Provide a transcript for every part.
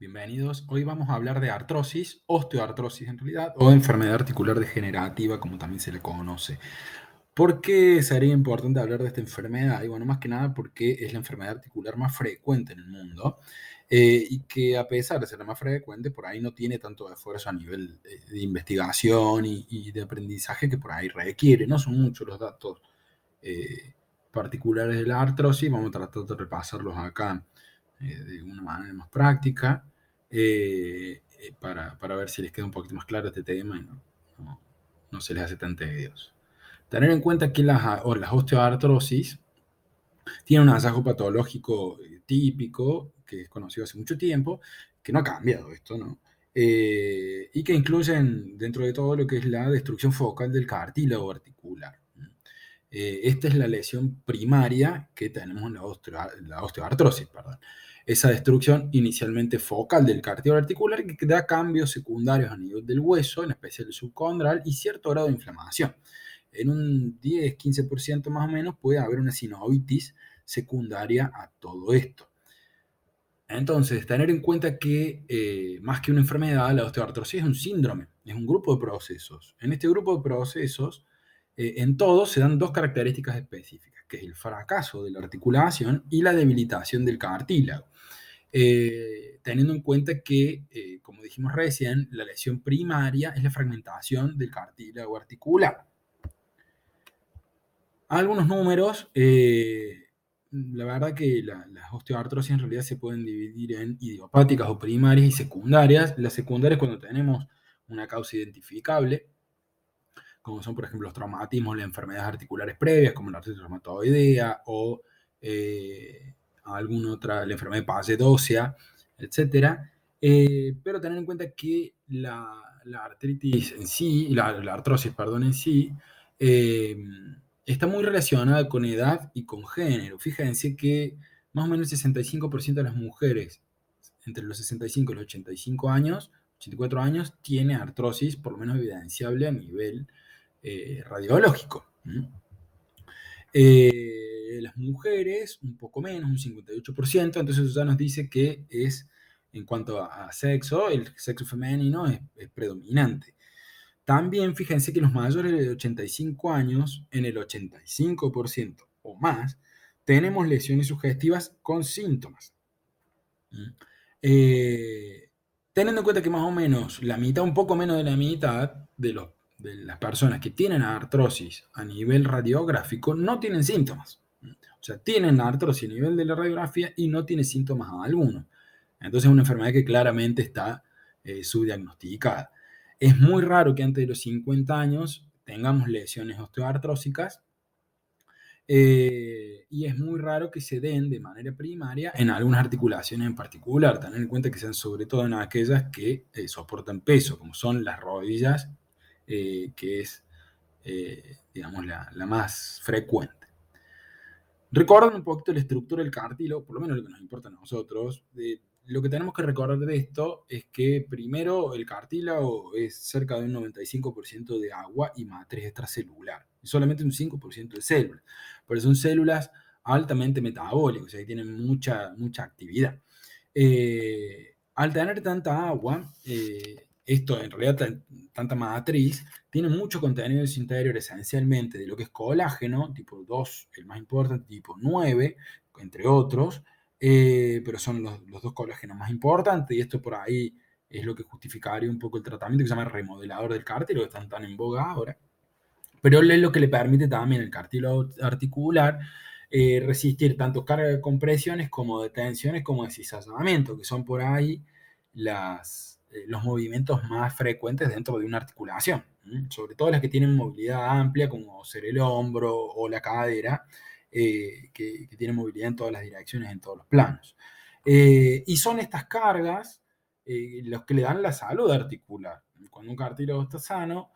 Bienvenidos. Hoy vamos a hablar de artrosis, osteoartrosis en realidad, o enfermedad articular degenerativa, como también se le conoce. ¿Por qué sería importante hablar de esta enfermedad? Y bueno, más que nada porque es la enfermedad articular más frecuente en el mundo y que a pesar de ser la más frecuente, por ahí no tiene tanto esfuerzo a nivel de investigación y de aprendizaje que por ahí requiere. No son muchos los datos eh, particulares de la artrosis, vamos a tratar de repasarlos acá de una manera más práctica para ver si les queda un poquito más claro este tema y no- no se les hace tan tedioso. Tener en cuenta que las osteoartrosis tienen un hallazgo patológico típico, que es conocido hace mucho tiempo, que no ha cambiado esto, ¿no? Y que incluyen dentro de todo lo que es la destrucción focal del cartílago articular. Esta es la lesión primaria que tenemos en la osteoartrosis, perdón. Esa destrucción inicialmente focal del cartílago articular que da cambios secundarios a nivel del hueso, en especial el subcondral, y cierto grado de inflamación. En un 10-15% más o menos puede haber una sinovitis secundaria a todo esto. Entonces, tener en cuenta que más que una enfermedad, la osteoartrosis es un síndrome, es un grupo de procesos. En este grupo de procesos, en todos se dan dos características específicas, que es el fracaso de la articulación y la debilitación del cartílago. Teniendo en cuenta que, como dijimos recién, la lesión primaria es la fragmentación del cartílago articular. Algunos números, la verdad que las osteoartrosis en realidad se pueden dividir en idiopáticas o primarias y secundarias. Las secundarias cuando tenemos una causa identificable, como son por ejemplo los traumatismos, las enfermedades articulares previas, como la artritis reumatoidea o alguna otra, la enfermedad de Paget ósea, etc. Pero tener en cuenta que la artritis en sí, la artrosis, perdón, en sí, eh, está muy relacionada con edad y con género. Fíjense que más o menos el 65% de las mujeres entre los 65 y los 85 años, 84 años, tiene artrosis, por lo menos evidenciable a nivel radiológico. Las mujeres, un poco menos, un 58%, entonces eso ya nos dice que es, en cuanto a sexo, el sexo femenino es predominante. También fíjense que los mayores de 85 años, en el 85% o más, tenemos lesiones sugestivas con síntomas. Eh, Teniendo en cuenta que más o menos la mitad, un poco menos de la mitad de las personas que tienen artrosis a nivel radiográfico no tienen síntomas. O sea, tienen artrosis a nivel de la radiografía y no tienen síntomas alguno. Entonces es una enfermedad que claramente está subdiagnosticada. Es muy raro que antes de los 50 años tengamos lesiones osteoartrósicas y es muy raro que se den de manera primaria en algunas articulaciones en particular. Tener en cuenta que sean sobre todo en aquellas que soportan peso, como son las rodillas, que es, digamos, la más frecuente. Recuerden un poquito la estructura del cartílago, por lo menos lo que nos importa a nosotros. Lo que tenemos que recordar de esto es que primero el cartílago es cerca de un 95% de agua y matriz extracelular, y solamente un 5% de células. Pero son células altamente metabólicas, o sea, que tienen mucha actividad. Al tener tanta agua, esto en realidad tanta matriz, tiene mucho contenido en su interior, esencialmente de lo que es colágeno, tipo 2, el más importante, tipo 9, entre otros, pero son los dos colágenos más importantes, y esto por ahí es lo que justificaría un poco el tratamiento que se llama remodelador del cartílago, que están tan en boga ahora, pero es lo que le permite también al cartílago articular resistir tanto carga de compresiones como de tensiones como de cizallamiento, que son por ahí los movimientos más frecuentes dentro de una articulación, sobre todo las que tienen movilidad amplia, como ser el hombro o la cadera, que tienen movilidad en todas las direcciones, en todos los planos. Y son estas cargas los que le dan la salud articular. Cuando un cartílago está sano,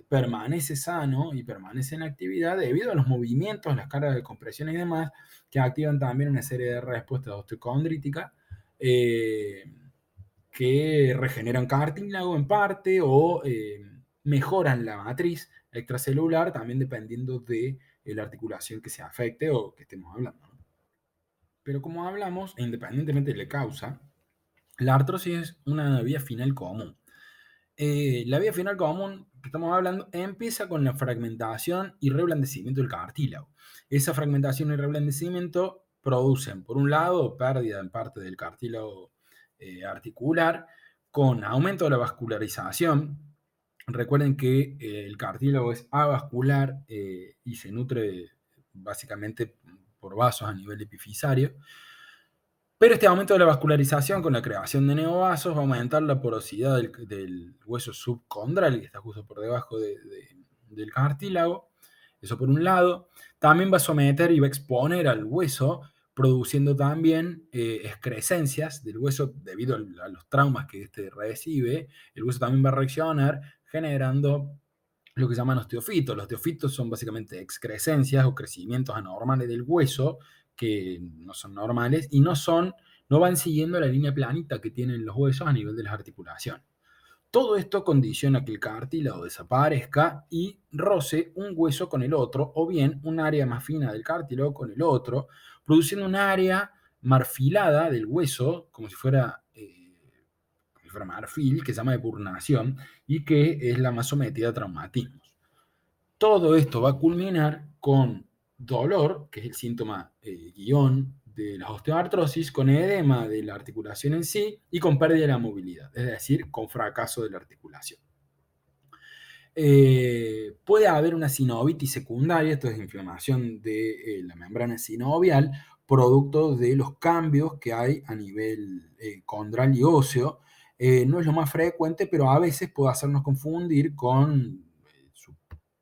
permanece sano y permanece en actividad debido a los movimientos, las cargas de compresión y demás, que activan también una serie de respuestas osteocondríticas que regeneran cartílago en parte o mejoran la matriz extracelular, también dependiendo de la articulación que se afecte o que estemos hablando, ¿no? Pero como hablamos, independientemente de la causa, La artrosis es una vía final común. La vía final común que estamos hablando empieza con la fragmentación y reblandecimiento del cartílago. Esa fragmentación y reblandecimiento producen, por un lado, pérdida en parte del cartílago articular, con aumento de la vascularización. Recuerden que el cartílago es avascular y se nutre básicamente por vasos a nivel epifisario. Pero este aumento de la vascularización con la creación de neovasos va a aumentar la porosidad del hueso subcondral, que está justo por debajo del cartílago. Eso por un lado. También va a someter y va a exponer al hueso, produciendo también excrescencias del hueso debido a los traumas que este recibe. El hueso también va a reaccionar generando lo que se llaman osteofitos. Los osteofitos son básicamente excrescencias o crecimientos anormales del hueso que no son normales y no van siguiendo la línea planita que tienen los huesos a nivel de las articulaciones. Todo esto condiciona que el cartílago desaparezca y roce un hueso con el otro, o bien un área más fina del cartílago con el otro, produciendo un área marfilada del hueso, como si fuera marfil, que se llama epurnación, y que es la más sometida a traumatismos. Todo esto va a culminar con dolor, que es el síntoma guión de la osteoartrosis, con edema de la articulación en sí y con pérdida de la movilidad, es decir, con fracaso de la articulación. Puede haber una sinovitis secundaria, esto es inflamación de la membrana sinovial, producto de los cambios que hay a nivel condral y óseo. No es lo más frecuente, pero a veces puede hacernos confundir con su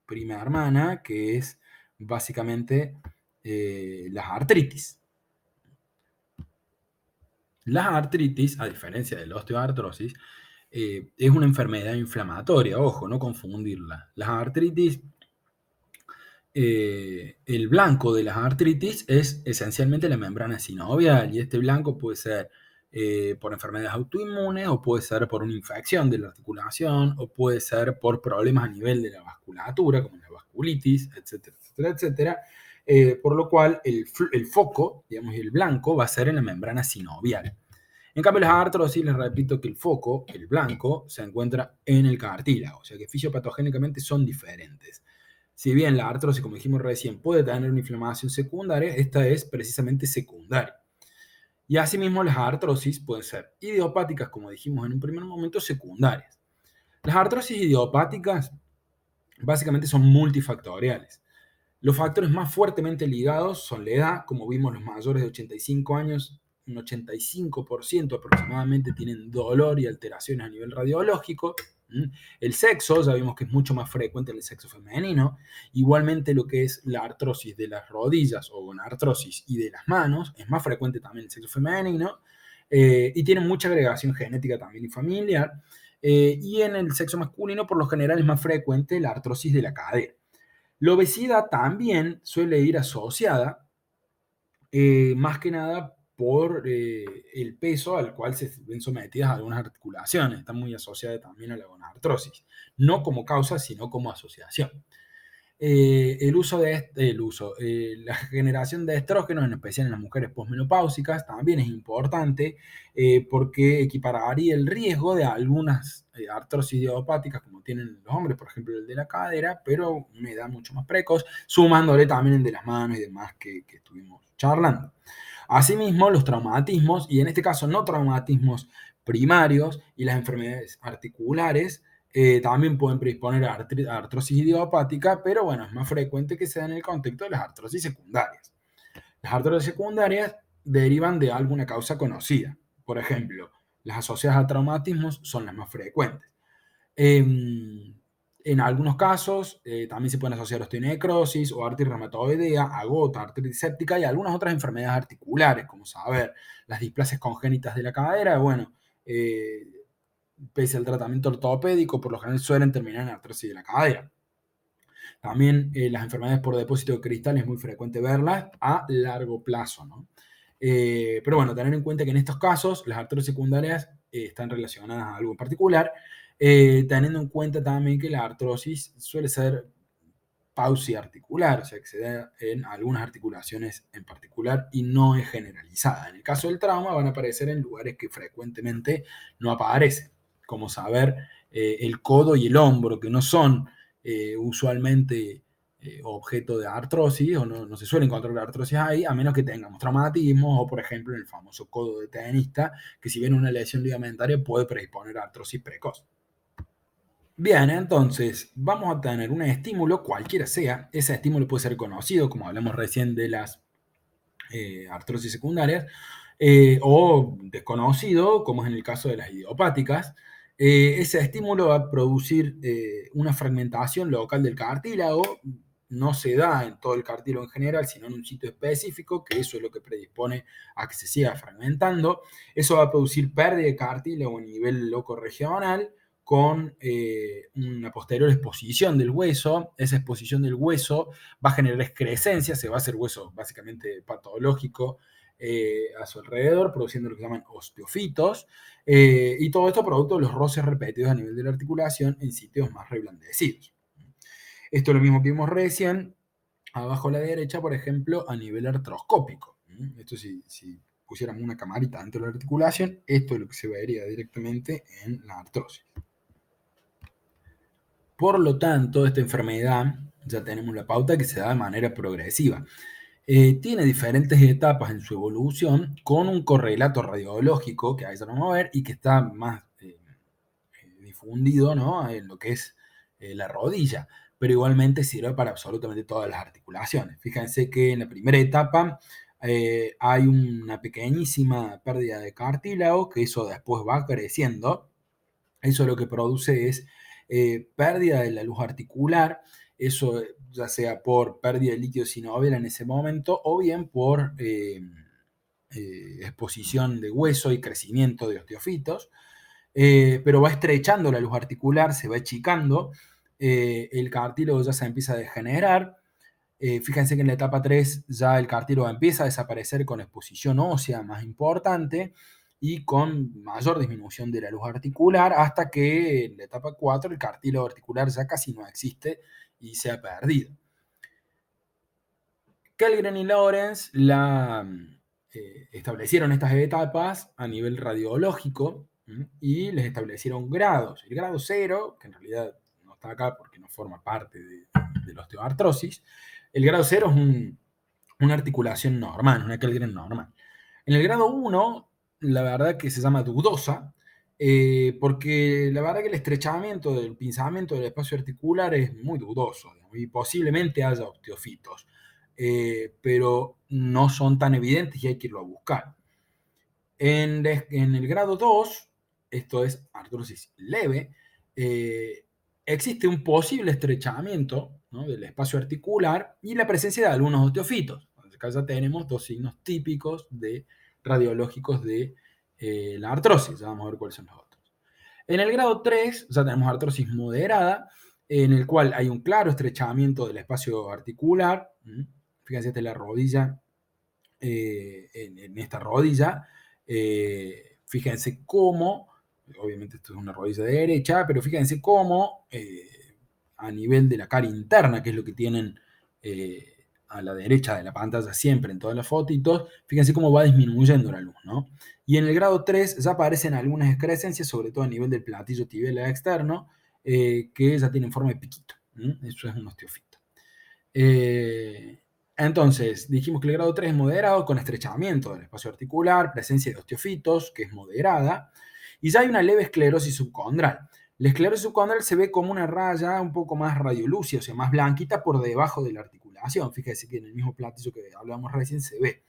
prima hermana, que es básicamente las artritis. Las artritis, a diferencia de la osteoartrosis, es una enfermedad inflamatoria, ojo, no confundirla. Las artritis, el blanco de las artritis es esencialmente la membrana sinovial, y este blanco puede ser por enfermedades autoinmunes, o puede ser por una infección de la articulación, o puede ser por problemas a nivel de la vasculatura, como la vasculitis, etcétera, etcétera, etcétera. Por lo cual el foco, digamos, el blanco va a ser en la membrana sinovial. En cambio, las artrosis, les repito que el foco, el blanco, se encuentra en el cartílago, o sea que fisiopatogénicamente son diferentes. Si bien la artrosis, como dijimos recién, puede tener una inflamación secundaria, esta es precisamente secundaria. Y asimismo, las artrosis pueden ser idiopáticas, como dijimos en un primer momento, secundarias. Las artrosis idiopáticas básicamente son multifactoriales. Los factores más fuertemente ligados son la edad, como vimos, los mayores de 85 años, un 85% aproximadamente tienen dolor y alteraciones a nivel radiológico. El sexo, ya vimos que es mucho más frecuente en el sexo femenino. Igualmente lo que es la artrosis de las rodillas o una artrosis y de las manos, es más frecuente también en el sexo femenino, y tiene mucha agregación genética también y familiar. Y en el sexo masculino, por lo general, es más frecuente la artrosis de la cadera. La obesidad también suele ir asociada, más que nada por el peso al cual se ven sometidas algunas articulaciones. Está muy asociada también a la gonartrosis, no como causa, sino como asociación. La generación de estrógenos, en especial en las mujeres posmenopáusicas, también es importante porque equipararía el riesgo de algunas artrosis idiopáticas como tienen los hombres, por ejemplo el de la cadera, pero una edad mucho más precoz, sumándole también el de las manos y demás que estuvimos charlando. Asimismo, los traumatismos, y en este caso no traumatismos primarios, y las enfermedades articulares, también pueden predisponer a artrosis idiopática, pero bueno, es más frecuente que sea en el contexto de las artrosis secundarias. Las artrosis secundarias derivan de alguna causa conocida. Por ejemplo, las asociadas a traumatismos son las más frecuentes. En algunos casos también se pueden asociar osteonecrosis o artritis reumatoidea, agota, artritis séptica y algunas otras enfermedades articulares, como saber, las displasias congénitas de la cadera. Bueno, pese al tratamiento ortopédico, por lo general suelen terminar en artrosis de la cadera. También las enfermedades por depósito de cristal es muy frecuente verlas a largo plazo, ¿no? Pero bueno, tener en cuenta que en estos casos las artrosis secundarias están relacionadas a algo en particular, teniendo en cuenta también que la artrosis suele ser dispasia articular, o sea que se da en algunas articulaciones en particular y no es generalizada. En el caso del trauma van a aparecer en lugares que frecuentemente no aparecen, como saber el codo y el hombro, que no son usualmente objeto de artrosis, o no se suele encontrar artrosis ahí, a menos que tengamos traumatismos, o por ejemplo en el famoso codo de tenista, que si bien una lesión ligamentaria puede predisponer a artrosis precoz. Bien, entonces vamos a tener un estímulo, cualquiera sea. Ese estímulo puede ser conocido, como hablamos recién de las artrosis secundarias, o desconocido, como es en el caso de las idiopáticas. Ese estímulo va a producir una fragmentación local del cartílago. No se da en todo el cartílago en general, sino en un sitio específico, que eso es lo que predispone a que se siga fragmentando. Eso va a producir pérdida de cartílago a nivel locorregional, con una posterior exposición del hueso. Esa exposición del hueso va a generar excrescencia, se va a hacer hueso básicamente patológico a su alrededor, produciendo lo que se llaman osteofitos, y todo esto producto de los roces repetidos a nivel de la articulación en sitios más reblandecidos. Esto es lo mismo que vimos recién, abajo a la derecha, por ejemplo, a nivel artroscópico. Esto si pusiéramos una camarita dentro de la articulación, esto es lo que se vería directamente en la artrosis. Por lo tanto, esta enfermedad, ya tenemos la pauta que se da de manera progresiva. Tiene diferentes etapas en su evolución con un correlato radiológico, que ahí ya lo vamos a ver, y que está más difundido, ¿no?, en lo que es la rodilla, pero igualmente sirve para absolutamente todas las articulaciones. Fíjense que en la primera etapa hay una pequeñísima pérdida de cartílago, que eso después va creciendo. Eso lo que produce es pérdida de la luz articular, eso ya sea por pérdida de líquido sinovial en ese momento, o bien por exposición de hueso y crecimiento de osteofitos, pero va estrechando la luz articular, se va achicando, el cartílago ya se empieza a degenerar. Fíjense que en la etapa 3 ya el cartílago empieza a desaparecer con exposición ósea más importante y con mayor disminución de la luz articular, hasta que en la etapa 4 el cartílago articular ya casi no existe y se ha perdido. Kellgren y Lawrence establecieron estas etapas a nivel radiológico y les establecieron grados. El grado 0, que en realidad no está acá porque no forma parte de la osteoartrosis, el grado 0 es una articulación normal, una Kellgren normal. En el grado 1, la verdad que se llama dudosa, porque la verdad que el estrechamiento del pinzamiento del espacio articular es muy dudoso, digamos, y posiblemente haya osteofitos, pero no son tan evidentes y hay que irlo a buscar. En el grado 2, esto es artrosis leve, existe un posible estrechamiento, ¿no?, del espacio articular y la presencia de algunos osteofitos. Acá ya tenemos dos signos típicos radiológicos de la artrosis. Ya vamos a ver cuáles son los otros. En el grado 3 ya tenemos artrosis moderada, en el cual hay un claro estrechamiento del espacio articular. Fíjense, esta es la rodilla, en esta rodilla. Fíjense cómo, obviamente esto es una rodilla derecha, pero fíjense cómo a nivel de la cara interna, que es lo que tienen a la derecha de la pantalla siempre en todas las fotitos, fíjense cómo va disminuyendo la luz, ¿no? Y en el grado 3 ya aparecen algunas excrescencias, sobre todo a nivel del platillo tibial externo, que ya tienen forma de piquito. Eso es un osteofito. Entonces, dijimos que el grado 3 es moderado, con estrechamiento del espacio articular, presencia de osteofitos, que es moderada, y ya hay una leve esclerosis subcondral. La esclerosis subcondral se ve como una raya un poco más radiolúcida, o sea, más blanquita por debajo de la articulación. Fíjense que en el mismo platillo que hablábamos recién se ve.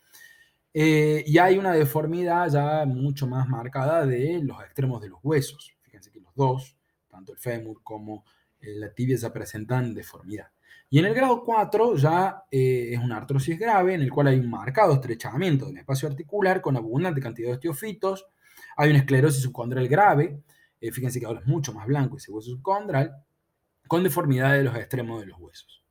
Y hay una deformidad ya mucho más marcada de los extremos de los huesos. Fíjense que los dos, tanto el fémur como la tibia, ya presentan deformidad. Y en el grado 4 ya es una artrosis grave, en el cual hay un marcado estrechamiento del espacio articular con abundante cantidad de osteofitos. Hay una esclerosis subcondral grave. Fíjense que ahora es mucho más blanco ese hueso subcondral, con deformidad de los extremos de los huesos.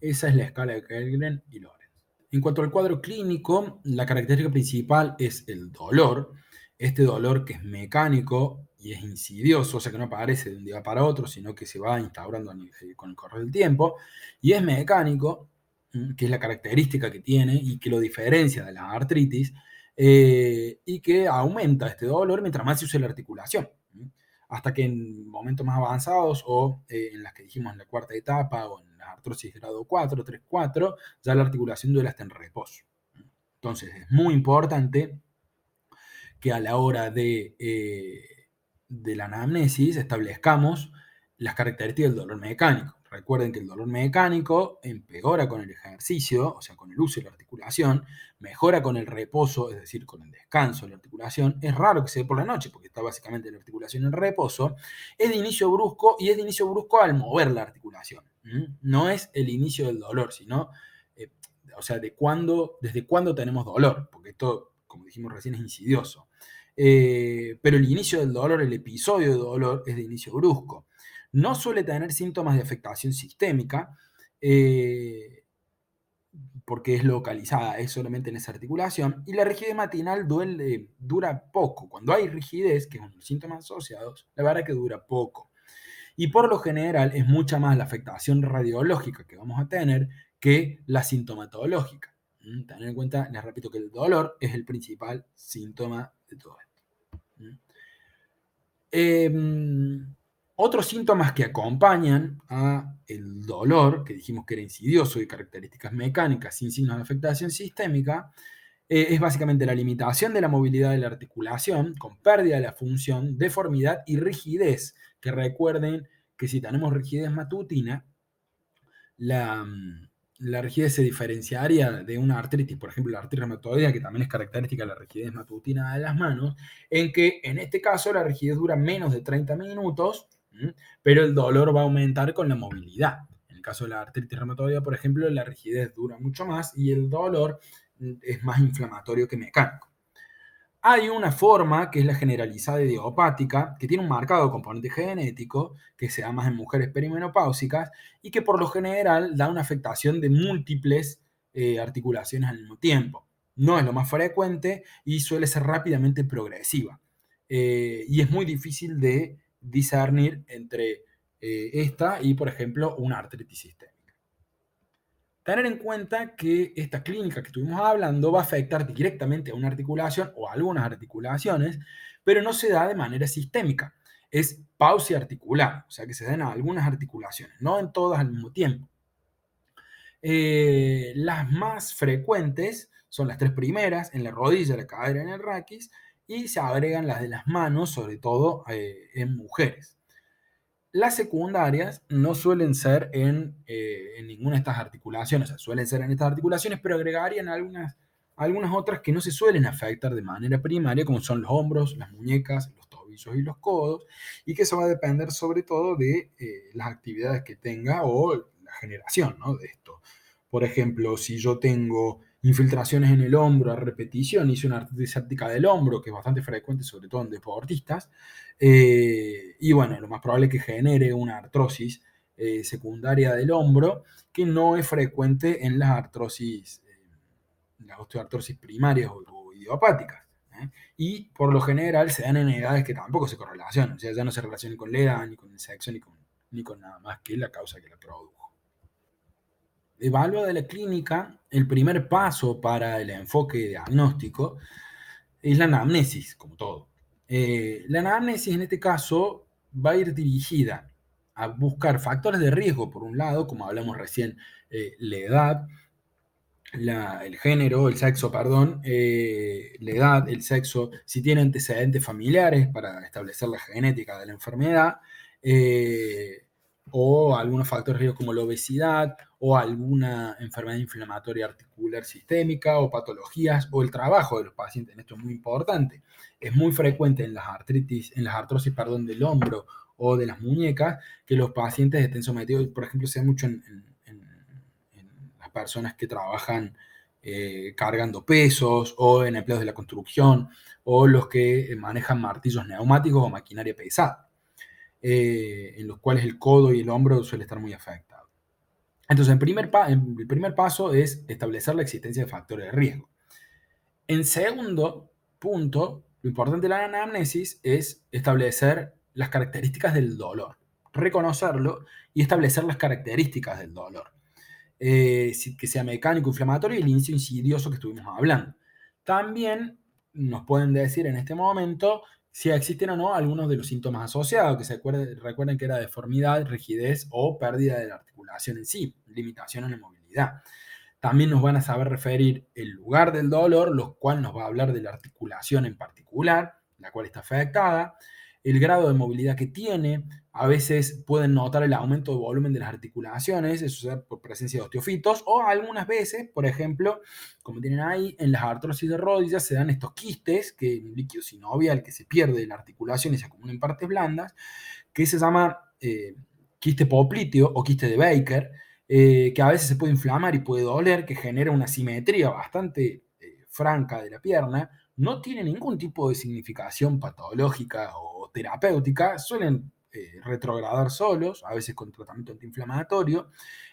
Esa es la escala de Kellgren y Lawrence. En cuanto al cuadro clínico, la característica principal es el dolor. este dolor que es mecánico y es insidioso, o sea que no aparece de un día para otro, sino que se va instaurando con el correr del tiempo, y es mecánico, que es la característica que tiene y que lo diferencia de la artritis, y que aumenta este dolor mientras más se use la articulación. Hasta que en momentos más avanzados o en las que dijimos en la cuarta etapa o en la artrosis grado 4, 3, 4, ya la articulación duele hasta en reposo. Entonces es muy importante que a la hora de la anamnesis establezcamos las características del dolor mecánico. Recuerden que el dolor mecánico empeora con el ejercicio, o sea, con el uso de la articulación, mejora con el reposo, es decir, con el descanso de la articulación. Es raro que se dé por la noche, porque está básicamente la articulación en reposo. Es de inicio brusco y es de inicio brusco al mover la articulación. No es el inicio del dolor, sino, o sea, desde cuándo tenemos dolor, porque esto, como dijimos recién, es insidioso. Pero el inicio del dolor, el episodio de dolor, es de inicio brusco. No suele tener síntomas de afectación sistémica, porque es localizada, es solamente en esa articulación, y la rigidez matinal dura poco. Cuando hay rigidez, que son síntomas asociados, la verdad es que dura poco. Y por lo general es mucha más la afectación radiológica que vamos a tener que la sintomatológica. Tener en cuenta, les repito, que el dolor es el principal síntoma de todo esto. Otros síntomas que acompañan a el dolor, que dijimos que era insidioso y características mecánicas sin signos de afectación sistémica, es básicamente la limitación de la movilidad de la articulación con pérdida de la función, deformidad y rigidez. Que recuerden que si tenemos rigidez matutina, la, la rigidez se diferenciaría de una artritis, por ejemplo, la artritis reumatoidea, que también es característica de la rigidez matutina de las manos, en que en este caso la rigidez dura menos de 30 minutos, pero el dolor va a aumentar con la movilidad. En el caso de la artritis reumatoidea, por ejemplo, la rigidez dura mucho más y el dolor es más inflamatorio que mecánico. Hay una forma que es la generalizada idiopática, que tiene un marcado componente genético, que se da más en mujeres perimenopáusicas y que por lo general da una afectación de múltiples articulaciones al mismo tiempo. No es lo más frecuente y suele ser rápidamente progresiva. Y es muy difícil de discernir entre esta y, por ejemplo, una artritis sistémica. Tener en cuenta que esta clínica que estuvimos hablando va a afectar directamente a una articulación o a algunas articulaciones, pero no se da de manera sistémica. Es pausia articular, o sea que se dan a algunas articulaciones, no en todas al mismo tiempo. Las más frecuentes son las tres primeras, en la rodilla, la cadera y en el raquis, y se agregan las de las manos, sobre todo en mujeres. Las secundarias no suelen ser en ninguna de estas articulaciones, o sea, suelen ser en estas articulaciones, pero agregarían algunas otras que no se suelen afectar de manera primaria, como son los hombros, las muñecas, los tobillos y los codos, y que eso va a depender sobre todo de las actividades que tenga o la generación, ¿no?, de esto. Por ejemplo, si yo tengo infiltraciones en el hombro a repetición, hice una artritis séptica del hombro, que es bastante frecuente, sobre todo en deportistas, y bueno, lo más probable es que genere una artrosis secundaria del hombro, que no es frecuente en las artrosis, las osteoartrosis primarias o idiopáticas. Y por lo general se dan en edades que tampoco se correlacionan, o sea, ya no se relacionan con la edad, ni con el sexo, ni con nada más que la causa que la produjo. Evalúa de la clínica, el primer paso para el enfoque diagnóstico es la anamnesis, como todo. La anamnesis en este caso va a ir dirigida a buscar factores de riesgo, por un lado, como hablamos recién, la edad, el género, el sexo, perdón, la edad, el sexo, si tiene antecedentes familiares para establecer la genética de la enfermedad, o algunos factores de riesgo como la obesidad, o alguna enfermedad inflamatoria articular sistémica, o patologías, o el trabajo de los pacientes. Esto es muy importante. Es muy frecuente en las artrosis, perdón, del hombro o de las muñecas, que los pacientes estén sometidos, por ejemplo, se da mucho en las personas que trabajan cargando pesos o en empleos de la construcción o los que manejan martillos neumáticos o maquinaria pesada, en los cuales el codo y el hombro suele estar muy afectado. Entonces, el primer paso es establecer la existencia de factores de riesgo. En segundo punto, Lo importante de la anamnesis es establecer las características del dolor, reconocerlo y establecer las características del dolor. Que sea mecánico, inflamatorio y el inicio insidioso que estuvimos hablando. También nos pueden decir en este momento si existen o no algunos de los síntomas asociados, que recuerden que era deformidad, rigidez o pérdida de la articulación en sí, limitación en la movilidad. También nos van a saber referir el lugar del dolor, lo cual nos va a hablar de la articulación en particular, la cual está afectada, el grado de movilidad que tiene. A veces pueden notar el aumento de volumen de las articulaciones, eso se da por presencia de osteofitos, o algunas veces, por ejemplo, como tienen ahí, en las artrosis de rodillas se dan estos quistes, que un líquido sinovial que se pierde de la articulación y se acumula en partes blandas, que se llama quiste popliteo o quiste de Baker, que a veces se puede inflamar y puede doler, que genera una simetría bastante franca de la pierna, no tiene ningún tipo de significación patológica o terapéutica, suelen retrogradar solos, a veces con tratamiento antiinflamatorio,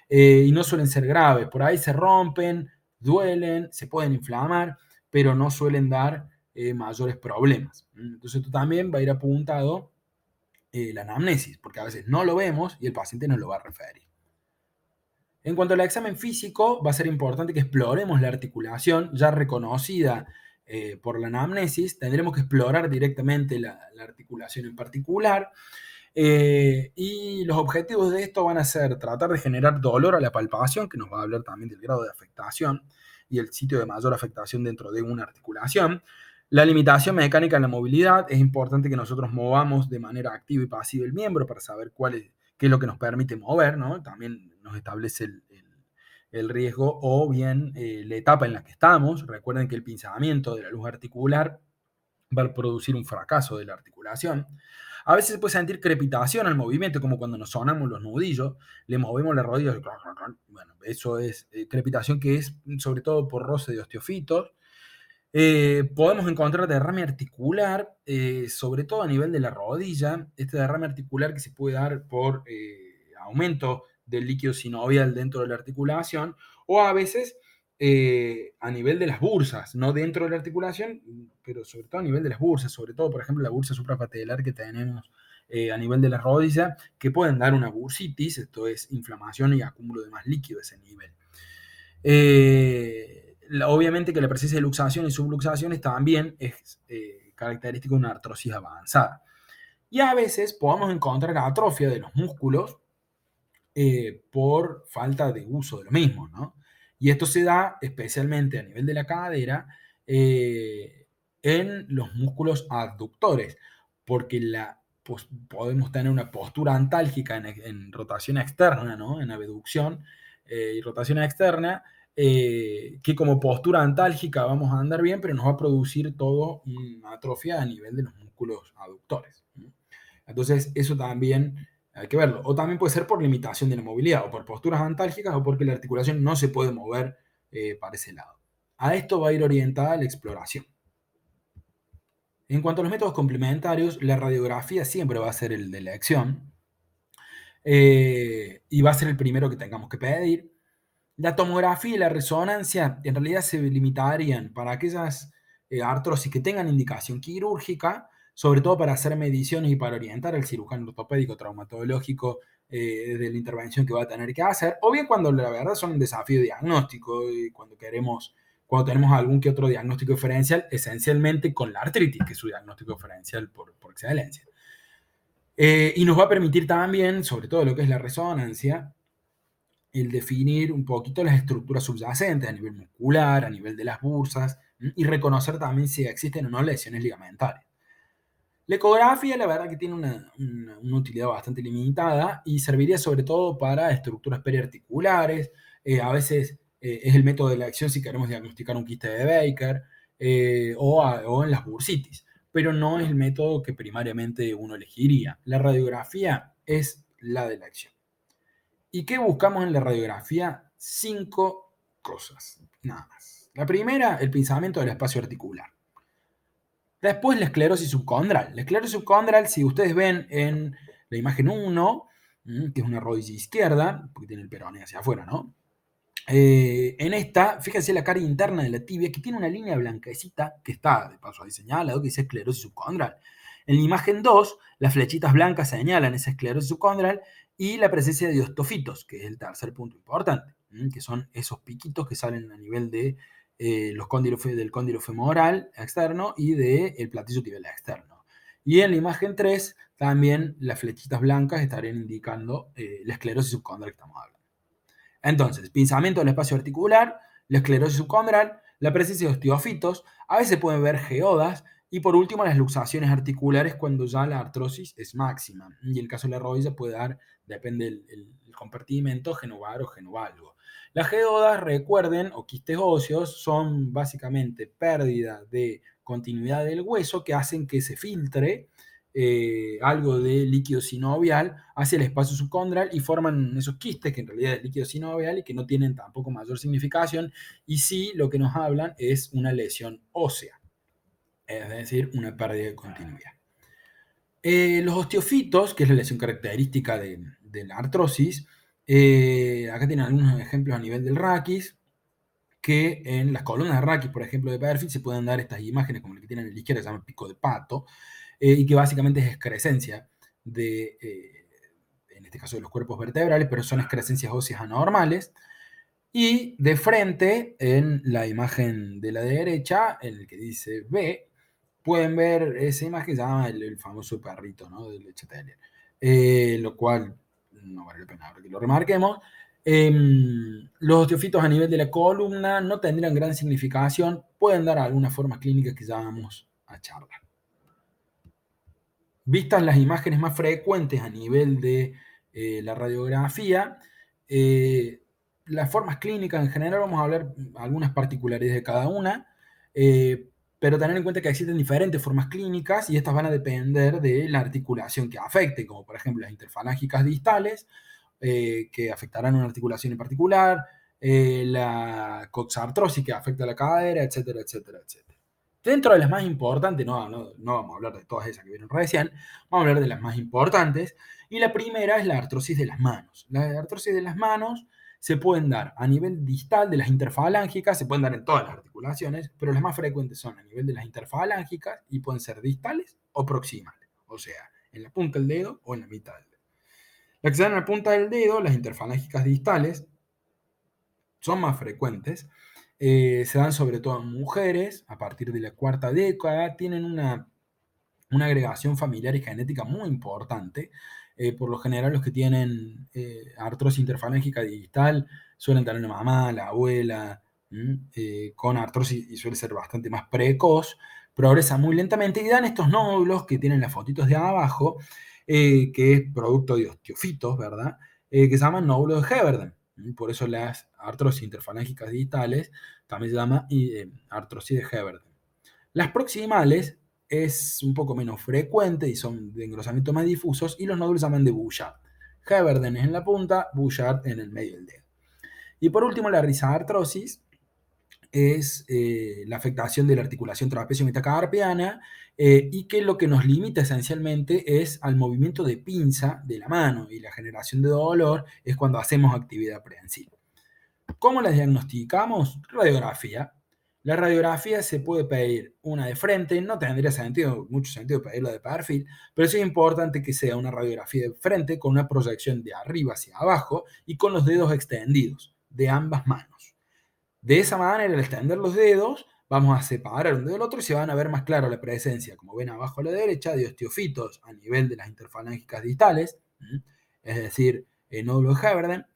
y no suelen ser graves. Por ahí se rompen, duelen, se pueden inflamar, pero no suelen dar mayores problemas. Entonces esto también va a ir apuntado la anamnesis, porque a veces no lo vemos y el paciente nos lo va a referir. En cuanto al examen físico, va a ser importante que exploremos la articulación ya reconocida por la anamnesis. Tendremos que explorar directamente la articulación en particular. Y los objetivos de esto van a ser tratar de generar dolor a la palpación, que nos va a hablar también del grado de afectación y el sitio de mayor afectación dentro de una articulación. La limitación mecánica en la movilidad, es importante que nosotros movamos de manera activa y pasiva el miembro para saber qué es lo que nos permite mover, ¿no? También nos establece el riesgo o bien la etapa en la que estamos. Recuerden que el pinzamiento de la luz articular va a producir un fracaso de la articulación. A veces se puede sentir crepitación al movimiento, como cuando nos sonamos los nudillos, le movemos la rodilla. Bueno, eso es crepitación, que es sobre todo por roce de osteofitos. Podemos encontrar derrame articular, sobre todo a nivel de la rodilla. Este derrame articular que se puede dar por aumento del líquido sinovial dentro de la articulación, o a veces a nivel de las bursas, no dentro de la articulación, pero sobre todo a nivel de las bursas, sobre todo, por ejemplo, la bursa suprapatelar que tenemos a nivel de la rodilla, que pueden dar una bursitis, esto es inflamación y acúmulo de más líquido a ese nivel. Obviamente que la presencia de luxación y subluxaciones también es característica de una artrosis avanzada. Y a veces podemos encontrar atrofia de los músculos por falta de uso de lo mismo, ¿no? Y esto se da especialmente a nivel de la cadera en los músculos abductores, porque podemos tener una postura antálgica en rotación externa, ¿no? En abducción y rotación externa, que como postura antálgica vamos a andar bien, pero nos va a producir todo una atrofia a nivel de los músculos aductores, ¿no? Entonces, eso también hay que verlo. O también puede ser por limitación de la movilidad, o por posturas antálgicas, o porque la articulación no se puede mover para ese lado. A esto va a ir orientada la exploración. En cuanto a los métodos complementarios, la radiografía siempre va a ser el de elección y va a ser el primero que tengamos que pedir. La tomografía y la resonancia en realidad se limitarían para aquellas artrosis que tengan indicación quirúrgica, sobre todo para hacer mediciones y para orientar al cirujano ortopédico traumatológico de la intervención que va a tener que hacer, o bien cuando la verdad son un desafío diagnóstico, y cuando tenemos algún que otro diagnóstico diferencial, esencialmente con la artritis, que es su diagnóstico diferencial por excelencia. Y nos va a permitir también, sobre todo lo que es la resonancia, el definir un poquito las estructuras subyacentes a nivel muscular, a nivel de las bursas, y reconocer también si existen o no lesiones ligamentarias. La ecografía, la verdad que tiene una utilidad bastante limitada y serviría sobre todo para estructuras periarticulares. A veces es el método de la acción si queremos diagnosticar un quiste de Baker o en las bursitis, pero no es el método que primariamente uno elegiría. La radiografía es la de la acción. ¿Y qué buscamos en la radiografía? 5 cosas, nada más. La primera, el pinzamiento del espacio articular. Después, la esclerosis subcondral. La esclerosis subcondral, si ustedes ven en la imagen 1, que es una rodilla izquierda, porque tiene el peroné hacia afuera, ¿no? En esta, fíjense la cara interna de la tibia, que tiene una línea blanquecita, que está, de paso ahí señalado, que dice esclerosis subcondral. En la imagen 2, las flechitas blancas señalan esa esclerosis subcondral y la presencia de osteofitos, que es el tercer punto importante, que son esos piquitos que salen a nivel de del cóndilo femoral externo y del platillo tibial externo. Y en la imagen 3, también las flechitas blancas estarían indicando la esclerosis subcondral que estamos hablando. Entonces, pinzamiento del espacio articular, la esclerosis subcondral, la presencia de osteofitos, a veces pueden ver geodas y por último las luxaciones articulares cuando ya la artrosis es máxima. Y en el caso de la rodilla puede dar, depende del compartimento, genovar o genovalgo. Las geodas, recuerden, o quistes óseos, son básicamente pérdida de continuidad del hueso que hacen que se filtre algo de líquido sinovial hacia el espacio subcondral y forman esos quistes que en realidad es líquido sinovial y que no tienen tampoco mayor significación y sí lo que nos hablan es una lesión ósea, es decir, una pérdida de continuidad. Los osteofitos, que es la lesión característica de la artrosis, acá tienen algunos ejemplos a nivel del raquis, que en las columnas de raquis, por ejemplo, de perfil, se pueden dar estas imágenes como la que tienen en la izquierda, que se llama pico de pato, y que básicamente es excrescencia de, en este caso de los cuerpos vertebrales, pero son excrescencias óseas anormales. Y de frente, en la imagen de la derecha, en el que dice B, pueden ver esa imagen que se llama el famoso perrito, ¿no? Del Chatelier. Lo cual no vale la pena ahora que lo remarquemos. Los osteofitos a nivel de la columna no tendrían gran significación, pueden dar algunas formas clínicas que ya vamos a charlar. Vistas las imágenes más frecuentes a nivel de la radiografía, las formas clínicas en general, vamos a hablar algunas particularidades de cada una, pero tener en cuenta que existen diferentes formas clínicas y estas van a depender de la articulación que afecte, como por ejemplo las interfalángicas distales, que afectarán una articulación en particular, la coxartrosis que afecta a la cadera, etcétera, etcétera, etcétera. Dentro de las más importantes, no vamos a hablar de todas esas que vieron recién, vamos a hablar de las más importantes. Y la primera es la artrosis de las manos. La artrosis de las manos se pueden dar a nivel distal de las interfalángicas, se pueden dar en todas las articulaciones, pero las más frecuentes son a nivel de las interfalángicas y pueden ser distales o proximales, o sea, en la punta del dedo o en la mitad del dedo. Las que se dan en la punta del dedo, las interfalángicas distales, son más frecuentes. Se dan sobre todo en mujeres a partir de la cuarta década, tienen una agregación familiar y genética muy importante. Por lo general, los que tienen artrosis interfalángica distal suelen tener una mamá, la abuela, con artrosis y suele ser bastante más precoz, progresa muy lentamente y dan estos nódulos que tienen las fotitos de abajo, que es producto de osteofitos, ¿verdad? Que se llaman nódulos de Heberden. Por eso las artrosis interfalángicas distales también se llama artrosis de Heberden. Las proximales es un poco menos frecuente y son de engrosamiento más difusos y los nódulos se llaman de Bouchard. Heberden es en la punta, Bouchard en el medio del dedo. Y por último, la rizaartrosis es la afectación de la articulación trapecio-metacarpiana y que lo que nos limita esencialmente es al movimiento de pinza de la mano y la generación de dolor es cuando hacemos actividad prehensiva. ¿Cómo las diagnosticamos? Radiografía. La radiografía se puede pedir una de frente, no tendría mucho sentido pedirla de perfil, pero sí es importante que sea una radiografía de frente con una proyección de arriba hacia abajo y con los dedos extendidos de ambas manos. De esa manera, al extender los dedos, vamos a separar un dedo del otro y se van a ver más claro la presencia, como ven abajo a la derecha, de osteofitos a nivel de las interfalángicas distales, es decir, nódulo de Heberden,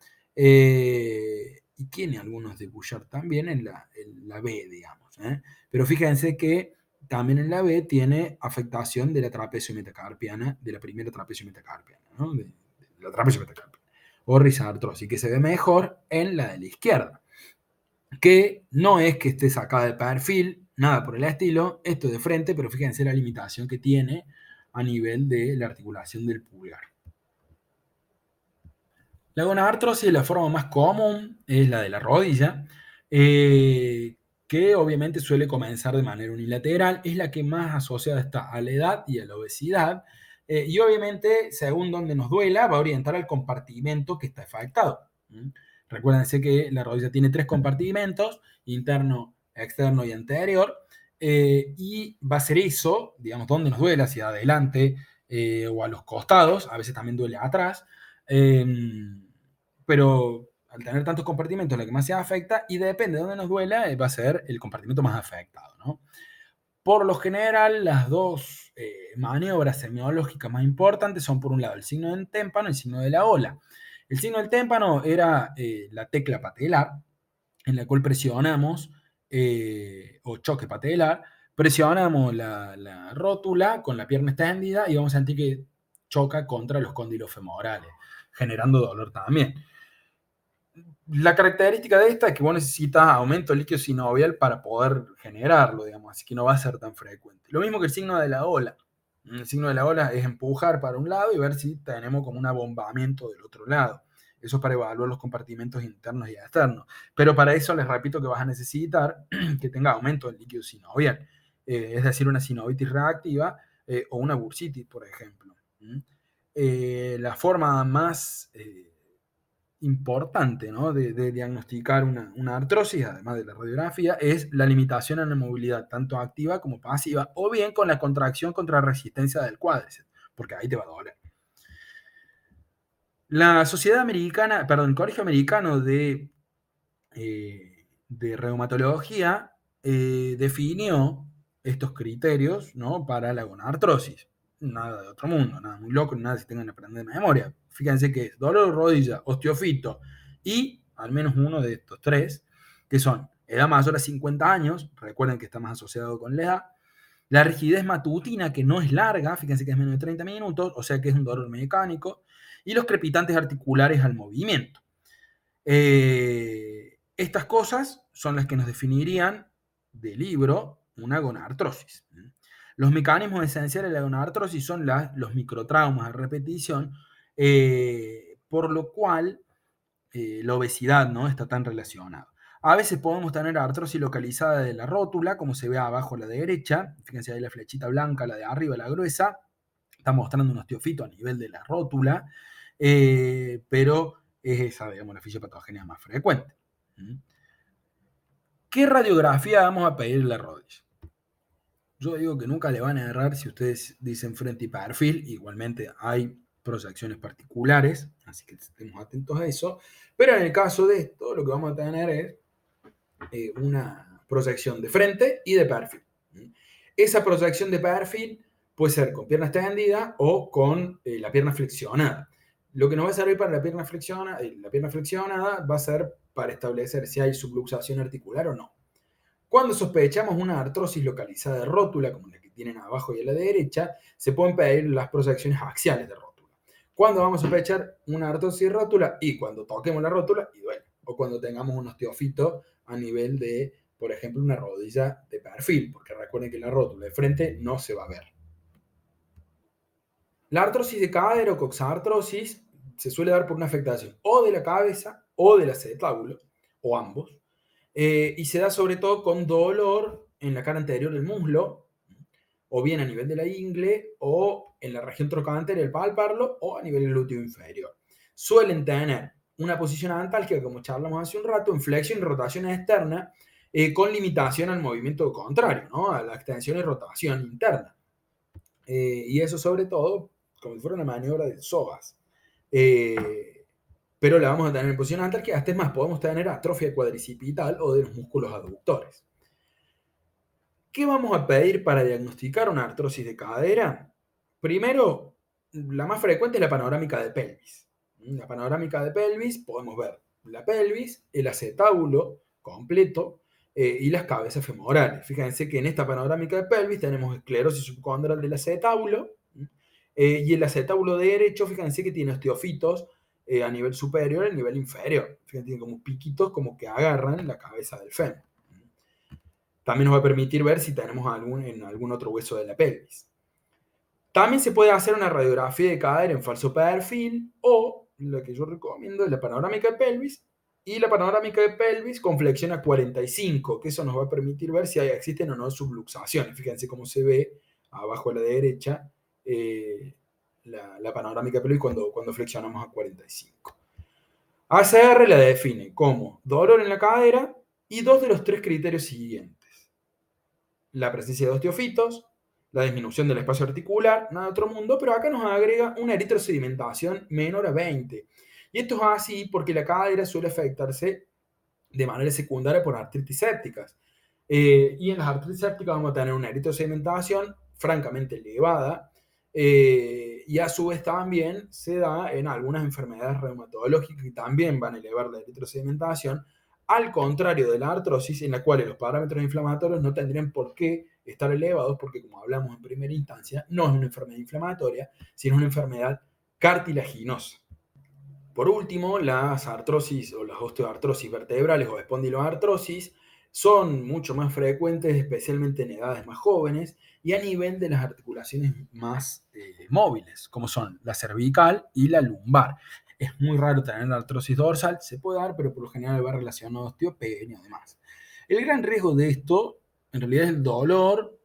y tiene algunos de Bouchard también en la B, digamos. Pero fíjense que también en la B tiene afectación de la trapecio metacarpiana, de la primera trapecio metacarpiana, ¿no? de la trapecio metacarpiana, o rizaartrosis, que se ve mejor en la de la izquierda, que no es que esté sacada de perfil, nada por el estilo, esto de frente, pero fíjense la limitación que tiene a nivel de la articulación del pulgar. La gonartrosis, la forma más común, es la de la rodilla, que obviamente suele comenzar de manera unilateral, es la que más asociada está a la edad y a la obesidad, y obviamente, según donde nos duela, va a orientar al compartimento que está afectado. Recuérdense que la rodilla tiene 3 compartimentos, interno, externo y anterior, y va a ser eso, digamos, donde nos duele, hacia adelante o a los costados, a veces también duele atrás, pero al tener tantos compartimentos, la que más se afecta, y depende de dónde nos duela, va a ser el compartimento más afectado, ¿no? Por lo general, las dos maniobras semiológicas más importantes son, por un lado, el signo del témpano y el signo de la ola. El signo del témpano era la tecla patelar, en la cual presionamos, o choque patelar, presionamos la rótula con la pierna extendida y vamos a sentir que choca contra los cóndilos femorales, generando dolor también. La característica de esta es que vos necesitas aumento de líquido sinovial para poder generarlo, digamos, así que no va a ser tan frecuente. Lo mismo que el signo de la ola. El signo de la ola es empujar para un lado y ver si tenemos como un abombamiento del otro lado. Eso es para evaluar los compartimentos internos y externos. Pero para eso les repito que vas a necesitar que tenga aumento del líquido sinovial, es decir, una sinovitis reactiva o una bursitis, por ejemplo. La forma más importante, ¿no?, de diagnosticar una artrosis, además de la radiografía, es la limitación en la movilidad, tanto activa como pasiva, o bien con la contracción contra resistencia del cuádriceps, porque ahí te va a doler. La Sociedad Americana, perdón, el Colegio Americano de Reumatología definió estos criterios, ¿no?, para la gonartrosis. Nada de otro mundo, nada muy loco, nada si tengan que aprender de memoria. Fíjense que es dolor de rodilla, osteofito y al menos uno de estos tres, que son edad mayor a 50 años, recuerden que está más asociado con la edad, la rigidez matutina, que no es larga, fíjense que es menos de 30 minutos, o sea que es un dolor mecánico, y los crepitantes articulares al movimiento. Estas cosas son las que nos definirían de libro una gonartrosis. Los mecanismos esenciales de la gonartrosis son los microtraumas a repetición, por lo cual la obesidad, ¿no?, está tan relacionada. A veces podemos tener artrosis localizada de la rótula, como se ve abajo a la derecha. Fíjense ahí la flechita blanca, la de arriba, la gruesa, está mostrando un osteofito a nivel de la rótula, pero es esa, digamos, la fisiopatogenia más frecuente. ¿Qué radiografía vamos a pedir en la rodilla? Yo digo que nunca le van a errar si ustedes dicen frente y perfil. Igualmente hay proyecciones particulares, así que estemos atentos a eso. Pero en el caso de esto, lo que vamos a tener es una proyección de frente y de perfil. Esa proyección de perfil puede ser con pierna extendida o con la pierna flexionada. Lo que nos va a servir para la pierna flexionada va a ser para establecer si hay subluxación articular o no. Cuando sospechamos una artrosis localizada de rótula, como la que tienen abajo y a la derecha, se pueden pedir las proyecciones axiales de rótula. Cuando vamos a sospechar una artrosis de rótula, y cuando toquemos la rótula y duele, o cuando tengamos un osteofito a nivel de, por ejemplo, una rodilla de perfil, porque recuerden que la rótula de frente no se va a ver. La artrosis de cadera o coxartrosis se suele dar por una afectación o de la cabeza o del acetábulo, o ambos, y se da sobre todo con dolor en la cara anterior del muslo, o bien a nivel de la ingle, o en la región trochanteriana del pálpalo, o a nivel del glúteo inferior. Suelen tener una posición antálgica, como charlamos hace un rato, en flexión y rotación externa, con limitación al movimiento contrario, ¿no?, a la extensión y rotación interna. Y eso sobre todo como si fuera una maniobra de sogas. Pero la vamos a tener en posición antárquica. Hasta es más, podemos tener atrofia cuadricipital o de los músculos aductores. ¿Qué vamos a pedir para diagnosticar una artrosis de cadera? Primero, la más frecuente es la panorámica de pelvis. La panorámica de pelvis, podemos ver la pelvis, el acetábulo completo y las cabezas femorales. Fíjense que en esta panorámica de pelvis tenemos esclerosis subcondral del acetábulo, y el acetábulo derecho, fíjense que tiene osteofitos a nivel superior y a nivel inferior. Fíjense, tiene como piquitos como que agarran la cabeza del fémur. También nos va a permitir ver si tenemos en algún otro hueso de la pelvis. También se puede hacer una radiografía de cadera en falso perfil, o la que yo recomiendo es la panorámica de pelvis, y la panorámica de pelvis con flexión a 45, que eso nos va a permitir ver si existen o no subluxaciones. Fíjense cómo se ve abajo a la derecha la panorámica de pelvis cuando flexionamos a 45. ACR la define como dolor en la cadera y dos de los tres criterios siguientes: la presencia de osteofitos, la disminución del espacio articular, nada de otro mundo, pero acá nos agrega una eritrosedimentación menor a 20. Y esto es así porque la cadera suele afectarse de manera secundaria por artritis sépticas. Y en las artritis sépticas vamos a tener una eritrosedimentación francamente elevada, y a su vez también se da en algunas enfermedades reumatológicas que también van a elevar la eritrosedimentación, al contrario de la artrosis, en la cual los parámetros inflamatorios no tendrían por qué estar elevados, porque como hablamos en primera instancia, no es una enfermedad inflamatoria, sino una enfermedad cartilaginosa. Por último, las artrosis o las osteoartrosis vertebrales o espondiloartrosis son mucho más frecuentes, especialmente en edades más jóvenes y a nivel de las articulaciones más móviles, como son la cervical y la lumbar. Es muy raro tener la artrosis dorsal, se puede dar, pero por lo general va relacionado a osteopenia y demás. El gran riesgo de esto, en realidad, es el dolor,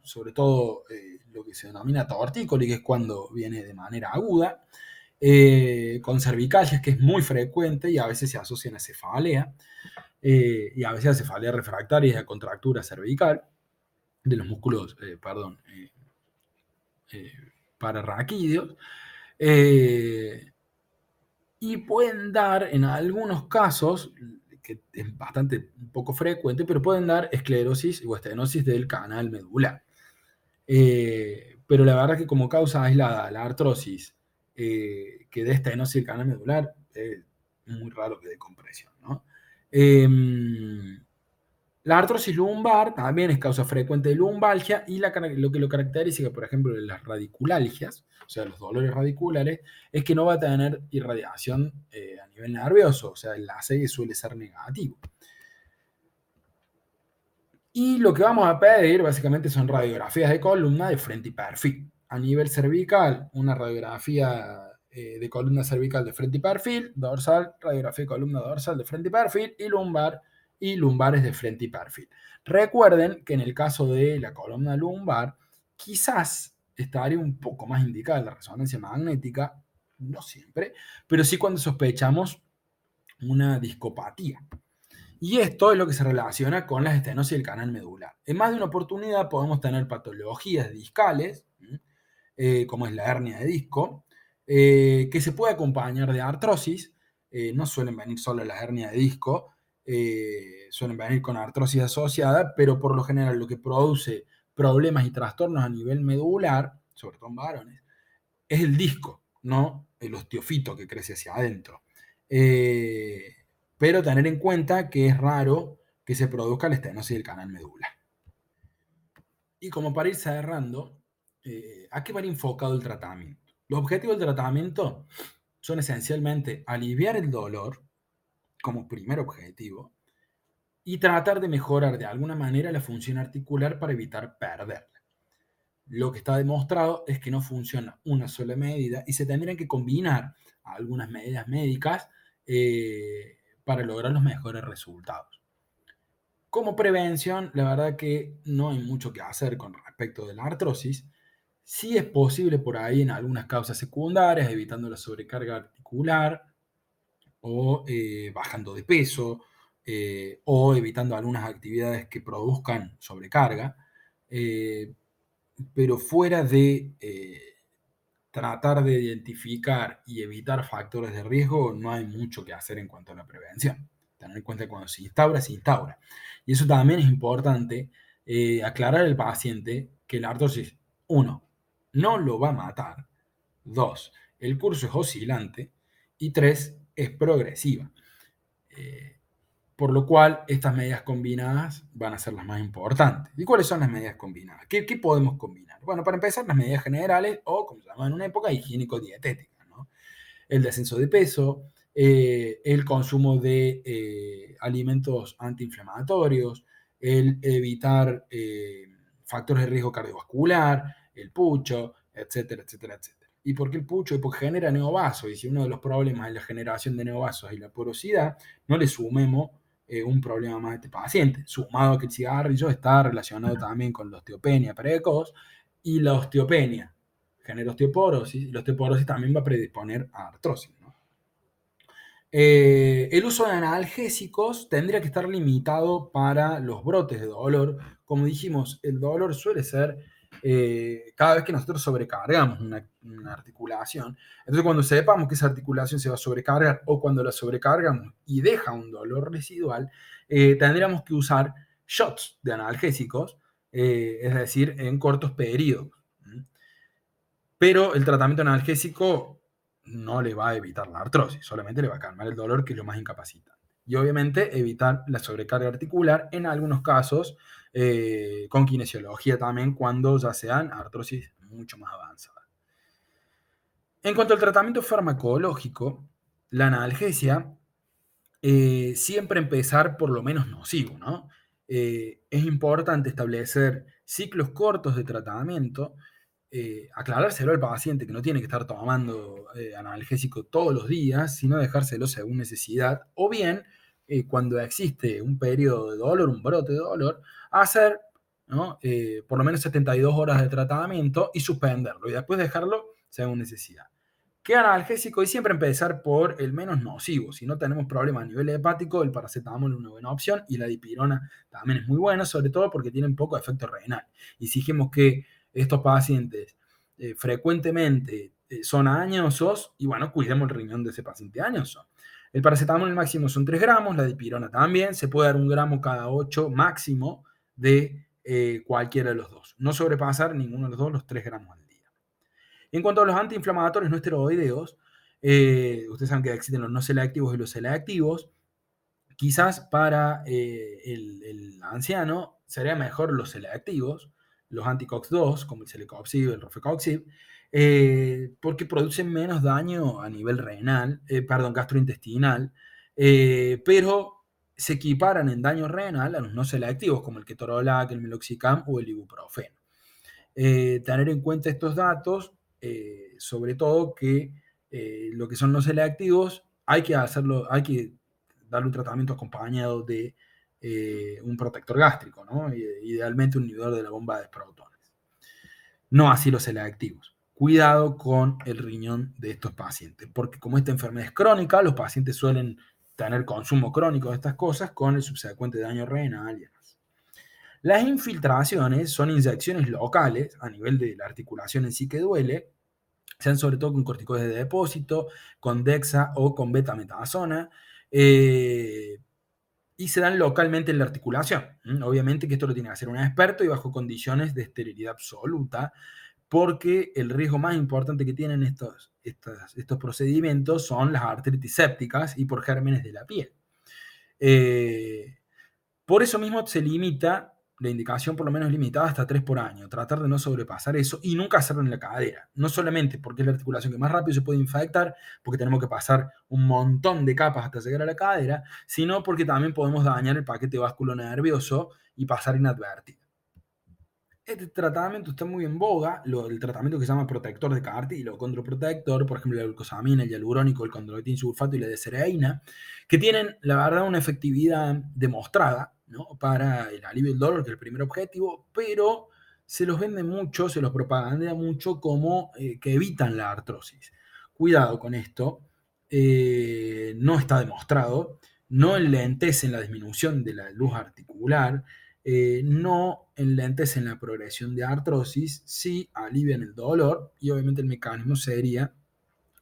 sobre todo lo que se denomina tortícolis, que es cuando viene de manera aguda, con cervicalgias, que es muy frecuente y a veces se asocian a cefalea, y a veces a cefalea refractaria y a contractura cervical de los músculos, eh, pararraquídeos, y pueden dar en algunos casos, que es bastante poco frecuente, pero pueden dar esclerosis o estenosis del canal medular. Pero la verdad que como causa aislada la artrosis, que dé estenosis del canal medular, es muy raro que dé compresión, ¿no? La artrosis lumbar también es causa frecuente de lumbalgia y lo que lo caracteriza, por ejemplo, de las radiculalgias, o sea, los dolores radiculares, es que no va a tener irradiación a nivel nervioso, o sea, el ACE suele ser negativo. Y lo que vamos a pedir básicamente son radiografías de columna de frente y perfil. A nivel cervical, una radiografía de columna cervical de frente y perfil, dorsal, radiografía de columna dorsal de frente y perfil, y lumbares de frente y perfil. Recuerden que en el caso de la columna lumbar, quizás estaría un poco más indicada la resonancia magnética, no siempre, pero sí cuando sospechamos una discopatía. Y esto es lo que se relaciona con las estenosis del canal medular. En más de una oportunidad podemos tener patologías discales, como es la hernia de disco, que se puede acompañar de artrosis. No suelen venir solo las hernias de disco, suelen venir con artrosis asociada, pero por lo general lo que produce problemas y trastornos a nivel medular, sobre todo en varones, es el disco, no el osteofito que crece hacia adentro. Eh, pero tener en cuenta que es raro que se produzca la estenosis del canal medular. Y como para ir cerrando, ¿a qué va enfocado el tratamiento? Los objetivos del tratamiento son esencialmente aliviar el dolor como primer objetivo y tratar de mejorar de alguna manera la función articular para evitar perderla. Lo que está demostrado es que no funciona una sola medida y se tendrían que combinar algunas medidas médicas para lograr los mejores resultados. Como prevención, la verdad que no hay mucho que hacer con respecto de la artrosis. Sí es posible por ahí en algunas causas secundarias, evitando la sobrecarga articular o bajando de peso, o evitando algunas actividades que produzcan sobrecarga. Eh, pero fuera de tratar de identificar y evitar factores de riesgo, no hay mucho que hacer en cuanto a la prevención. Tener en cuenta que cuando se instaura, se instaura. Y eso también es importante, aclarar al paciente que la artrosis, uno, no lo va a matar; dos, el curso es oscilante; y tres, es progresiva. Eh, por lo cual, estas medidas combinadas van a ser las más importantes. ¿Y cuáles son las medidas combinadas? ¿Qué podemos combinar? Bueno, para empezar, las medidas generales, o como se llama en una época, higiénico-dietéticas, ¿no? El descenso de peso, el consumo de alimentos antiinflamatorios, el evitar factores de riesgo cardiovascular, el pucho, etcétera, etcétera, etcétera. ¿Y por qué el pucho? Porque genera neovasos, y si uno de los problemas es la generación de neovasos y la porosidad, no le sumemos un problema más a este paciente, sumado a que el cigarrillo está relacionado también con la osteopenia precoz, y la osteopenia genera osteoporosis, y la osteoporosis también va a predisponer a artrosis, ¿no? El uso de analgésicos tendría que estar limitado para los brotes de dolor. Como dijimos, el dolor suele ser cada vez que nosotros sobrecargamos una articulación. Entonces, cuando sepamos que esa articulación se va a sobrecargar o cuando la sobrecargamos y deja un dolor residual, tendríamos que usar shots de analgésicos, es decir, en cortos periodos. Pero el tratamiento analgésico no le va a evitar la artrosis, solamente le va a calmar el dolor, que es lo más incapacitante. Y obviamente evitar la sobrecarga articular en algunos casos, con kinesiología también, cuando ya sean artrosis mucho más avanzadas. En cuanto al tratamiento farmacológico, la analgesia siempre empezar por lo menos nocivo, ¿no? Es importante establecer ciclos cortos de tratamiento, aclarárselo al paciente que no tiene que estar tomando analgésico todos los días, sino dejárselo según necesidad, o bien, cuando existe un periodo de dolor, un brote de dolor, hacer, ¿no? Por lo menos 72 horas de tratamiento y suspenderlo, y después dejarlo según necesidad. ¿Qué analgésico? Y siempre empezar por el menos nocivo. Si no tenemos problemas a nivel hepático, el paracetamol es una buena opción y la dipirona también es muy buena, sobre todo porque tienen poco efecto renal. Y si dijimos que estos pacientes frecuentemente son añosos, y bueno, cuidemos el riñón de ese paciente añoso. El paracetamol el máximo son 3 gramos, la dipirona también, se puede dar 1 gramo cada 8 máximo de cualquiera de los dos. No sobrepasar ninguno de los dos los 3 gramos al día. En cuanto a los antiinflamatorios no esteroideos, ustedes saben que existen los no selectivos y los selectivos. Quizás para el anciano sería mejor los selectivos, los anti-COX-2, como el celecoxib, el rofecoxib, porque producen menos daño a nivel renal, gastrointestinal, pero se equiparan en daño renal a los no selectivos, como el ketorolac, el meloxicam o el ibuprofeno. Tener en cuenta estos datos, sobre todo que lo que son no selectivos, hay que darle un tratamiento acompañado de un protector gástrico, ¿no? Idealmente un inhibidor de la bomba de protones. No así los selectivos. Cuidado con el riñón de estos pacientes, porque como esta enfermedad es crónica, los pacientes suelen tener consumo crónico de estas cosas con el subsecuente daño renal y demás. Las infiltraciones son inyecciones locales a nivel de la articulación en sí que duele, sean sobre todo con corticoides de depósito, con dexa o con betametasona, y se dan localmente en la articulación. Obviamente que esto lo tiene que hacer un experto y bajo condiciones de esterilidad absoluta, porque el riesgo más importante que tienen estos procedimientos son las artritis sépticas y por gérmenes de la piel. Por eso mismo se limita la indicación, por lo menos limitada, hasta 3 por año. Tratar de no sobrepasar eso y nunca hacerlo en la cadera. No solamente porque es la articulación que más rápido se puede infectar, porque tenemos que pasar un montón de capas hasta llegar a la cadera, sino porque también podemos dañar el paquete vasculonervioso y pasar inadvertido. Este tratamiento está muy en boga, el tratamiento que se llama protector de cartílago, condroprotector, por ejemplo, la glucosamina, el hialurónico, el condroitin sulfato y la desereína, que tienen, la verdad, una efectividad demostrada, ¿no? Para el alivio del dolor, que es el primer objetivo, pero se los vende mucho, se los propaganda mucho como que evitan la artrosis. Cuidado con esto, no está demostrado, no enlentecen la disminución de la luz articular, no enlentecen la progresión de artrosis, sí alivian el dolor y obviamente el mecanismo sería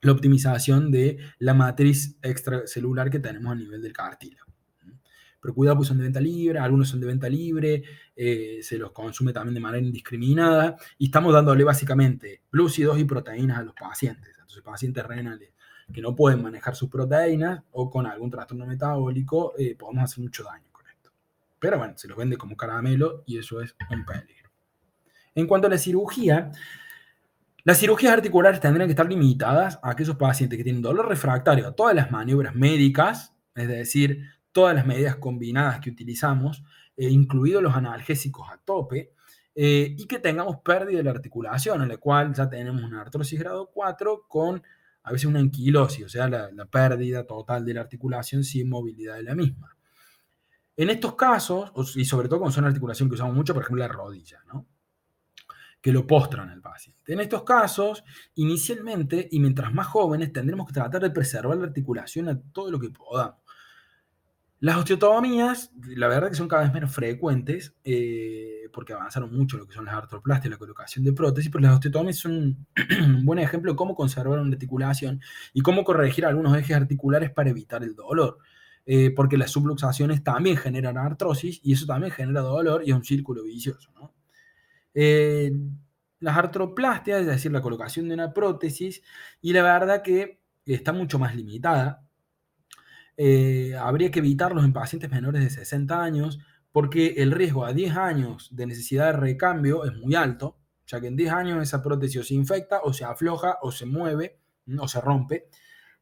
la optimización de la matriz extracelular que tenemos a nivel del cartílago. Pero cuidado, pues son de venta libre, algunos son de venta libre, se los consume también de manera indiscriminada y estamos dándole básicamente glúcidos y proteínas a los pacientes. Entonces, pacientes renales que no pueden manejar sus proteínas o con algún trastorno metabólico, podemos hacer mucho daño. Pero bueno, se los vende como caramelo y eso es un peligro. En cuanto a la cirugía, las cirugías articulares tendrían que estar limitadas a aquellos pacientes que tienen dolor refractario a todas las maniobras médicas, es decir, todas las medidas combinadas que utilizamos, incluidos los analgésicos a tope, y que tengamos pérdida de la articulación, en la cual ya tenemos una artrosis grado 4 con a veces una anquilosis, o sea, la pérdida total de la articulación sin movilidad de la misma. En estos casos, y sobre todo cuando son articulación que usamos mucho, por ejemplo, la rodilla, ¿no? que lo postran al paciente. En estos casos, inicialmente y mientras más jóvenes, tendremos que tratar de preservar la articulación a todo lo que podamos. Las osteotomías, la verdad que son cada vez menos frecuentes, porque avanzaron mucho lo que son las artroplastias, la colocación de prótesis, pero las osteotomías son un buen ejemplo de cómo conservar una articulación y cómo corregir algunos ejes articulares para evitar el dolor. Porque las subluxaciones también generan artrosis y eso también genera dolor y es un círculo vicioso, ¿no? Eh, las artroplastias, es decir, la colocación de una prótesis, y la verdad que está mucho más limitada. Habría que evitarlos en pacientes menores de 60 años porque el riesgo a 10 años de necesidad de recambio es muy alto, ya que en 10 años esa prótesis o se infecta o se afloja o se mueve o se rompe.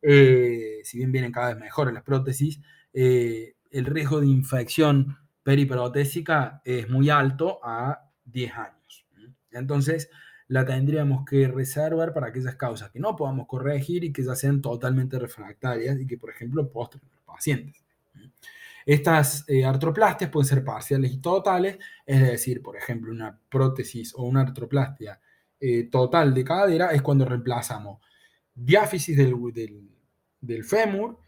Si bien vienen cada vez mejores las prótesis, el riesgo de infección periprotésica es muy alto a 10 años. Entonces, la tendríamos que reservar para aquellas causas que no podamos corregir y que ya sean totalmente refractarias y que, por ejemplo, postren los pacientes. Estas artroplastias pueden ser parciales y totales, es decir, por ejemplo, una prótesis o una artroplastia total de cadera es cuando reemplazamos diáfisis del fémur,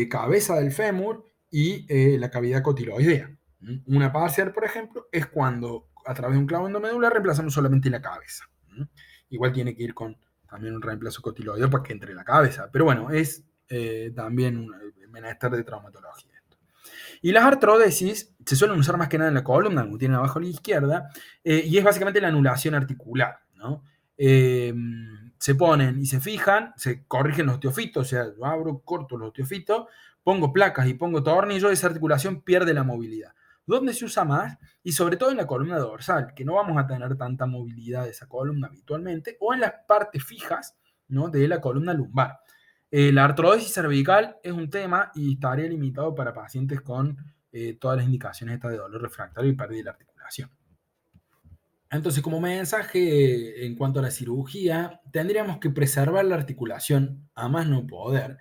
cabeza del fémur y la cavidad cotiloidea. Una parcial, por ejemplo, es cuando a través de un clavo endomedular reemplazamos solamente la cabeza. Igual tiene que ir con también un reemplazo cotiloideo para que entre la cabeza. Pero bueno, es también un menester de traumatología. Y las artrodesis se suelen usar más que nada en la columna, como tienen abajo a la izquierda, y es básicamente la anulación articular, ¿no? Se ponen y se fijan, se corrigen los osteofitos, o sea, yo abro, corto los osteofitos, pongo placas y pongo tornillos, esa articulación pierde la movilidad. ¿Dónde se usa más? Y sobre todo en la columna dorsal, que no vamos a tener tanta movilidad de esa columna habitualmente, o en las partes fijas, ¿no?, de la columna lumbar. La artrodesis cervical es un tema y estaría limitado para pacientes con todas las indicaciones de dolor refractario y pérdida de la articulación. Entonces, como mensaje en cuanto a la cirugía, tendríamos que preservar la articulación a más no poder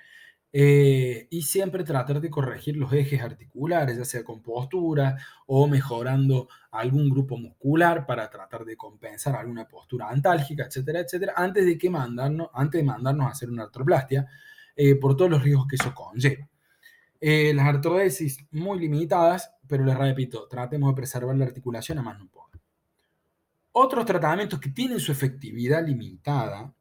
y siempre tratar de corregir los ejes articulares, ya sea con postura o mejorando algún grupo muscular para tratar de compensar alguna postura antálgica, etcétera, etcétera, antes de mandarnos a hacer una artroplastia, por todos los riesgos que eso conlleva. Las artrodesis muy limitadas, pero les repito, tratemos de preservar la articulación a más no poder. Otros tratamientos que tienen su efectividad limitada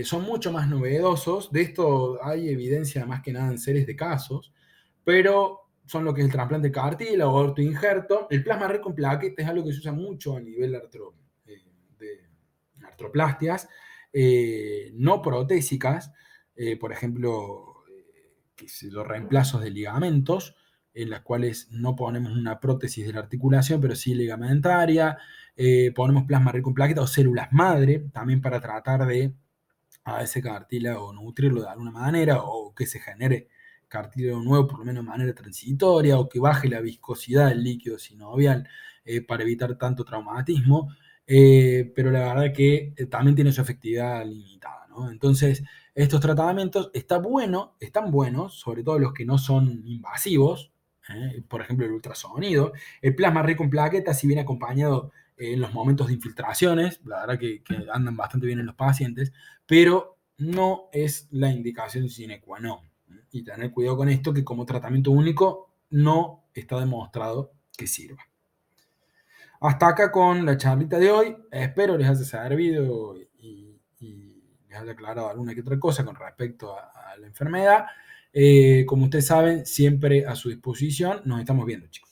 son mucho más novedosos. De esto hay evidencia más que nada en series de casos, pero son lo que es el trasplante de cartílago o autoinjerto. El plasma rico en plaquetas es algo que se usa mucho a nivel de artroplastias no protésicas, por ejemplo, los reemplazos de ligamentos, en las cuales no ponemos una prótesis de la articulación, pero sí ligamentaria, ponemos plasma rico en plaquetas o células madre, también para tratar de a ese cartílago nutrirlo de alguna manera, o que se genere cartílago nuevo, por lo menos de manera transitoria, o que baje la viscosidad del líquido sinovial para evitar tanto traumatismo, pero la verdad que también tiene su efectividad limitada, ¿no? Entonces, estos tratamientos están buenos, sobre todo los que no son invasivos, por ejemplo el ultrasonido. El plasma rico en plaquetas, si viene acompañado en los momentos de infiltraciones, la verdad que andan bastante bien en los pacientes, pero no es la indicación sine qua non. Y tener cuidado con esto, que como tratamiento único no está demostrado que sirva. Hasta acá con la charlita de hoy. Espero les haya servido y les haya aclarado alguna que otra cosa con respecto a la enfermedad. Como ustedes saben, siempre a su disposición. Nos estamos viendo, chicos.